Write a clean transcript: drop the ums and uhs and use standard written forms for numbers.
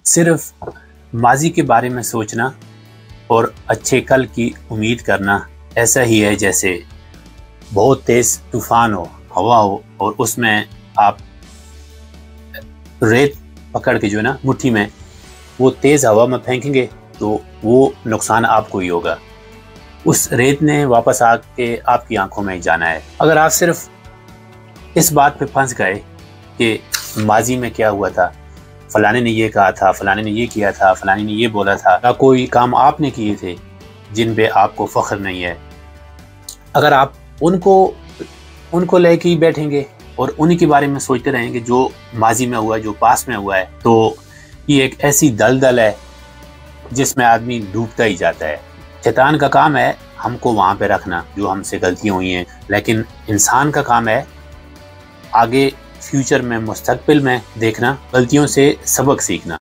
صرف ماضی کے بارے میں سوچنا اور اچھے کل کی امید کرنا ایسا ہی ہے جیسے بہت تیز طوفان ہو، ہوا ہو، اور اس میں آپ ریت پکڑ کے جو ہے نا مٹھی میں وہ تیز ہوا میں پھینکیں گے تو وہ نقصان آپ کو ہی ہوگا۔ اس ریت نے واپس آ کے آپ کی آنکھوں میں جانا ہے۔ اگر آپ صرف اس بات پہ پھنس گئے کہ ماضی میں کیا ہوا تھا، فلانے نے یہ کہا تھا، فلانے نے یہ کیا تھا، فلانے نے یہ بولا تھا، یا کوئی کام آپ نے کیے تھے جن پہ آپ کو فخر نہیں ہے، اگر آپ ان کو لے کے ہی بیٹھیں گے اور انہی کے بارے میں سوچتے رہیں گے جو ماضی میں ہوا ہے، جو پاس میں ہوا ہے، تو یہ ایک ایسی دلدل ہے جس میں آدمی ڈوبتا ہی جاتا ہے۔ شیطان کا کام ہے ہم کو وہاں پہ رکھنا جو ہم سے غلطیاں ہوئی ہیں، لیکن انسان کا کام ہے آگے فیوچر میں، مستقبل میں دیکھنا، غلطیوں سے سبق سیکھنا۔